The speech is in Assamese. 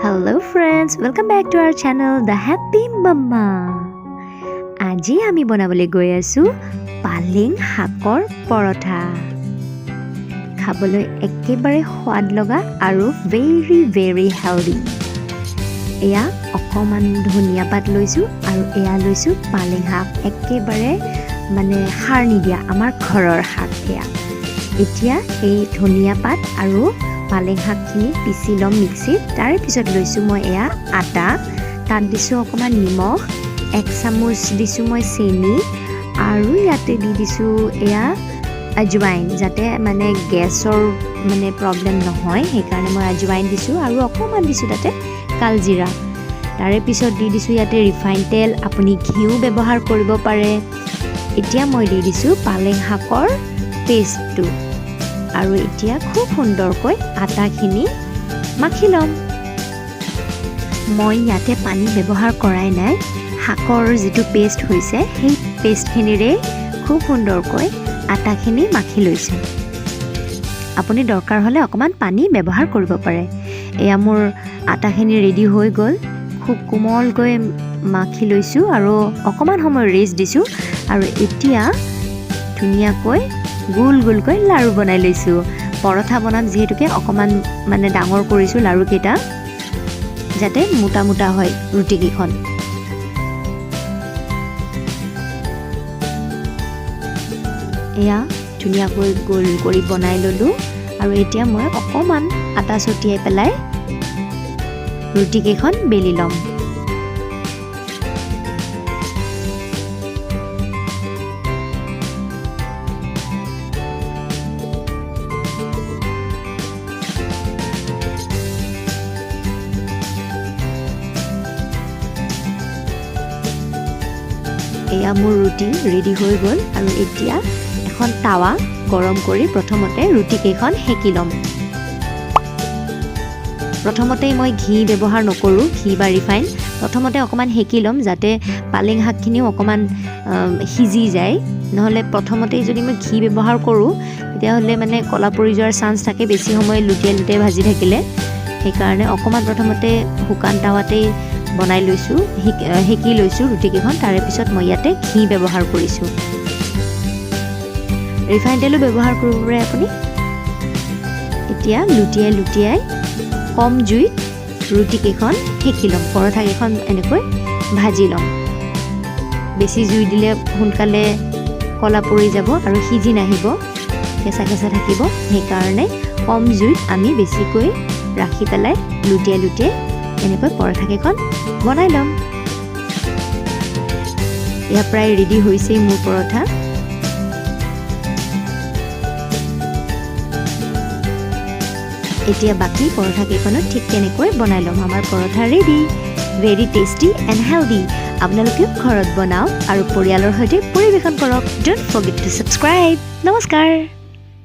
Hello friends, welcome back to our channel The Happy Mama. আজি আমি বনাবলৈ গৈ আছো পালেং শাকৰ পৰঠা। খাবলৈ একেবাৰে সোৱাদ লগা আৰু very healthy। এয়া অকমান ধনিয়া পাত লৈছো আৰু এয়া লৈছো পালেং শাক, একেবাৰে মানে সাৰ নিদিয়া আমাৰ ঘৰৰ শাক। এতিয়া এই ধনিয়া পাত আৰু পালেং শাকখিনি পিছি লম মিক্সিত। তাৰ পিছত লৈছো মই এয়া আটা, তাত দিছো অকমান নিমখ, 1 চামুচ দিছো মই চেনি আৰু ইয়াতে দি দিছো এয়া আজৱাইন, যাতে মানে গেছৰ মানে প্ৰব্লেম নহয় সেইকাৰণে মই আজৱাইন দিছো আৰু অকমান দিছো তাতে কালজিৰা। তাৰে পিছত দি দিছো ইয়াতে ৰিফাইন তেল, আপুনি ঘিউ ব্যৱহাৰ কৰিব পাৰে। এতিয়া মই দি দিছো পালেং শাকৰ পেষ্টটো আৰু এতিয়া খুব সুন্দৰকৈ আটাখিনি মাখি লম। মই ইয়াতে পানী ব্যৱহাৰ কৰাই নাই, শাকৰ যিটো পেষ্ট হৈছে সেই পেষ্টখিনিৰে খুব সুন্দৰকৈ আটাখিনি মাখি লৈছোঁ। আপুনি দৰকাৰ হ'লে অকমান পানী ব্যৱহাৰ কৰিব পাৰে। এয়া মোৰ আটাখিনি ৰেডি হৈ গ'ল, খুব কোমলকৈ মাখি লৈছোঁ আৰু অকমান সময় ৰেষ্ট দিছোঁ আৰু এতিয়া ধুনীয়াকৈ গোলকৈ লাৰু বনাই লৈছোঁ। পৰঠা বনাম যিহেতুকে অকমান মানে ডাঙৰ কৰিছোঁ লাৰুকেইটা, যাতে মোটা হয় ৰুটিকেইখন। এয়া ধুনীয়াকৈ গোল কৰি বনাই ল'লোঁ আৰু এতিয়া মই অকমান আটা ছটিয়াই পেলাই ৰুটিকেইখন বেলি ল'ম। এয়া মোৰ ৰুটি ৰেডি হৈ গ'ল আৰু এতিয়া এখন তাৱা গৰম কৰি প্ৰথমতে ৰুটিকেইখন সেকি ল'ম। প্ৰথমতে মই ঘি ব্যৱহাৰ নকৰোঁ, ঘি বা ৰিফাইন। প্ৰথমতে অকণমান সেকি ল'ম যাতে পালেং শাকখিনিও অকণমান সিজি যায়। নহ'লে প্ৰথমতেই যদি মই ঘি ব্যৱহাৰ কৰোঁ তেতিয়াহ'লে মানে ক'লা পৰি যোৱাৰ চান্স থাকে বেছি সময় লুটিয়াই ভাজি থাকিলে। সেইকাৰণে অকণমান প্ৰথমতে শুকান তাৱাতেই বনাই লৈছোঁ, সেকি লৈছোঁ ৰুটিকেইখন। তাৰে পিছত মই ইয়াতে ঘি ব্যৱহাৰ কৰিছোঁ। ৰিফাইন তেলো ব্যৱহাৰ কৰিব পাৰে আপুনি। এতিয়া লুটিয়াই কম জুইত ৰুটিকেইখন সেকি ল'ম, পৰঠাকেইখন এনেকৈ ভাজি ল'ম। বেছি জুই দিলে সোনকালে ক'লা পৰি যাব আৰু সিজি নাহিব, কেঁচা থাকিব। সেইকাৰণে কম জুইত আমি বেছিকৈ ৰাখি পেলাই লুটিয়াই এনেকৈ পৰঠাকেইখন বনাই ল'ম। এয়া প্ৰায় ৰেডি হৈছেই মোৰ পৰঠা। এতিয়া বাকী পৰঠাকেইখনো ঠিক তেনেকৈ বনাই ল'ম। আমাৰ paratha ready, very tasty and healthy. আপোনালোকেও ঘৰত বনাওক আৰু পৰিয়ালৰ সৈতে পৰিৱেশন কৰক। Don't forget to subscribe. নমস্কাৰ।